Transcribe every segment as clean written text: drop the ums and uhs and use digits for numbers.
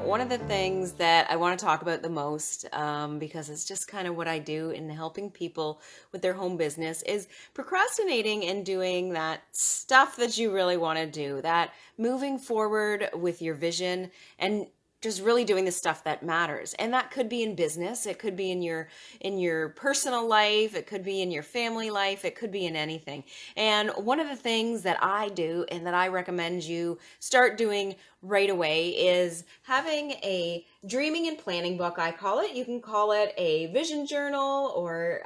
One of the things that I want to talk about the most, because it's just kind of what I do in helping people with their home business, is procrastinating and doing that stuff that you really want to do, that moving forward with your vision and just really doing the stuff that matters. And that could be in business, it could be in your personal life, it could be in your family life, it could be in anything. And one of the things that I do and that I recommend you start doing right away is having a dreaming and planning book, I call it. You can call it a vision journal or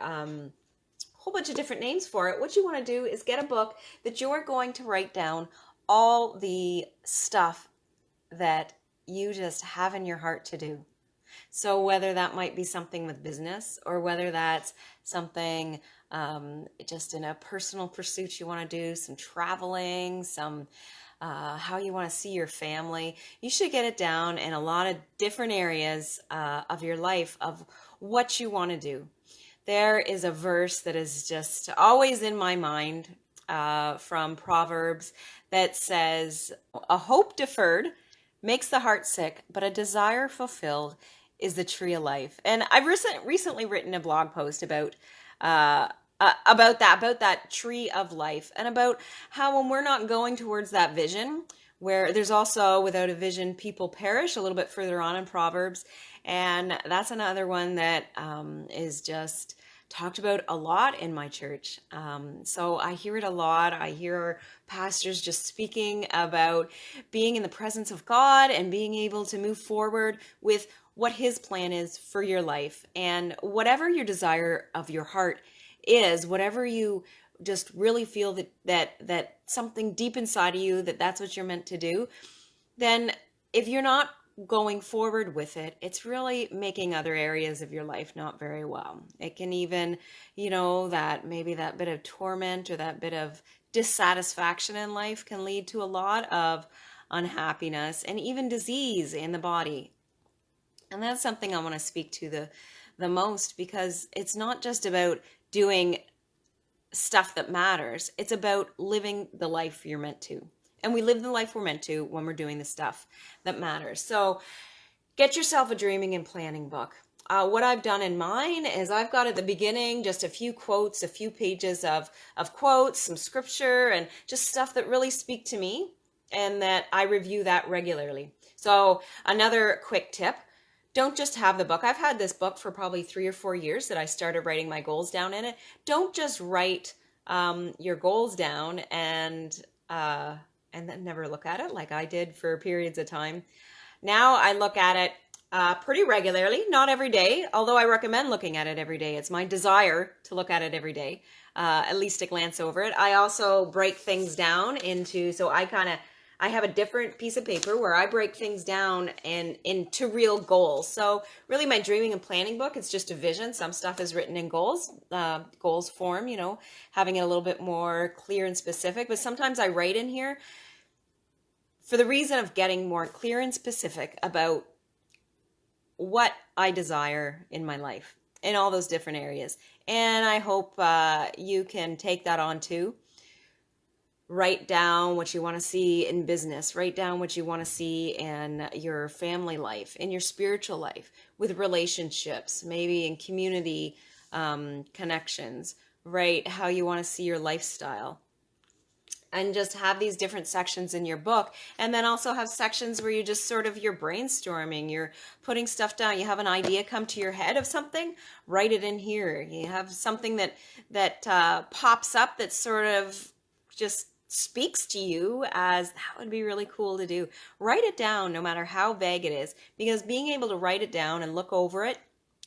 whole bunch of different names for it. What you want to do is get a book that you're going to write down all the stuff that you just have in your heart to do. So whether that might be something with business or whether that's something just in a personal pursuit you want to do, some traveling, some how you want to see your family, you should get it down in a lot of different areas of your life of what you want to do. There is a verse that is just always in my mind from Proverbs that says, "A hope deferred makes the heart sick, but a desire fulfilled is the tree of life." And I've recently written a blog post about that tree of life, and about how when we're not going towards that vision, where there's also without a vision people perish, a little bit further on in Proverbs, and that's another one that is just talked about a lot in my church. So I hear it a lot. I hear pastors just speaking about being in the presence of God and being able to move forward with what His plan is for your life. And whatever your desire of your heart is, whatever you just really feel that something deep inside of you, that's what you're meant to do, then if you're not going forward with it, it's really making other areas of your life not very well. It can even, that maybe that bit of torment or that bit of dissatisfaction in life can lead to a lot of unhappiness and even disease in the body. And that's something I want to speak to the most, because it's not just about doing stuff that matters. It's about living the life you're meant to. And we live the life we're meant to when we're doing the stuff that matters. So get yourself a dreaming and planning book. What I've done in mine is I've got at the beginning just a few quotes, a few pages of quotes, some scripture, and just stuff that really speak to me, and that I review that regularly. So another quick tip: don't just have the book. I've had this book for probably 3 or 4 years that I started writing my goals down in it. Don't just write your goals down and then never look at it like I did for periods of time. Now I look at it pretty regularly, not every day, although I recommend looking at it every day. It's my desire to look at it every day, at least to glance over it. I also break things down so I have a different piece of paper where I break things down into real goals. So really my dreaming and planning book, it's just a vision. Some stuff is written in goals form, having it a little bit more clear and specific. But sometimes I write in here for the reason of getting more clear and specific about what I desire in my life in all those different areas. And I hope you can take that on too. Write down what you want to see in business. Write down what you want to see in your family life, in your spiritual life, with relationships, maybe in community connections. Write how you want to see your lifestyle. And just have these different sections in your book, and then also have sections where you just you're brainstorming, you're putting stuff down. You have an idea come to your head of something, write it in here. You have something that pops up that sort of just speaks to you as that would be really cool to do. Write it down, no matter how vague it is, because being able to write it down and look over it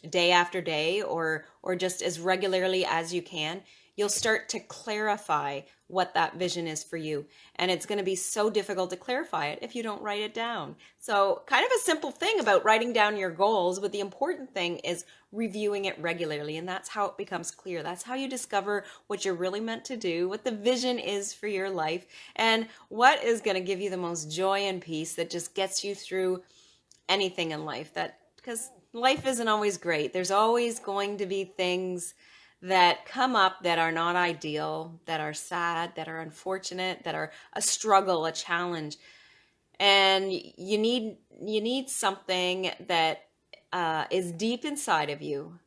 day after day or just as regularly as you can, you'll start to clarify what that vision is for you. And it's going to be so difficult to clarify it if you don't write it down. So kind of a simple thing about writing down your goals, but the important thing is reviewing it regularly. And that's how it becomes clear. That's how you discover what you're really meant to do, what the vision is for your life, and what is going to give you the most joy and peace that just gets you through anything in life. Because life isn't always great. There's always going to be things that come up that are not ideal, that are sad, that are unfortunate, that are a struggle, a challenge. And you need something that is deep inside of you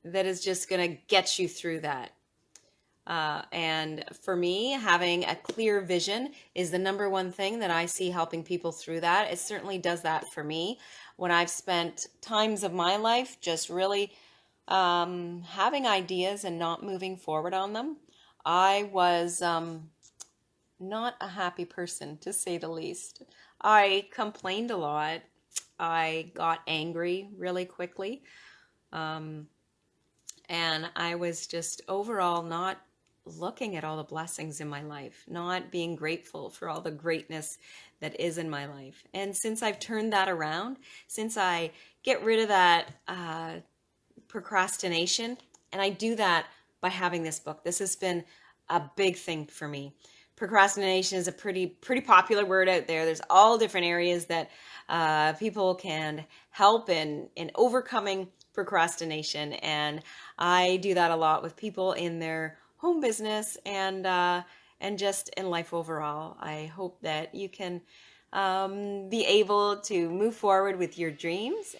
that is just going to get you through that. And for me, having a clear vision is the number one thing that I see helping people through that. It certainly does that for me when I've spent times of my life just really having ideas and not moving forward on them. I was not a happy person, to say the least. I complained a lot. I got angry really quickly. And I was just overall not looking at all the blessings in my life, not being grateful for all the greatness that is in my life. And since I've turned that around, since I get rid of that procrastination, and I do that by having this book, this has been a big thing for me. Procrastination is a pretty popular word out there. There's all different areas that people can help in overcoming procrastination, and I do that a lot with people in their home business and just in life overall. I hope that you can be able to move forward with your dreams.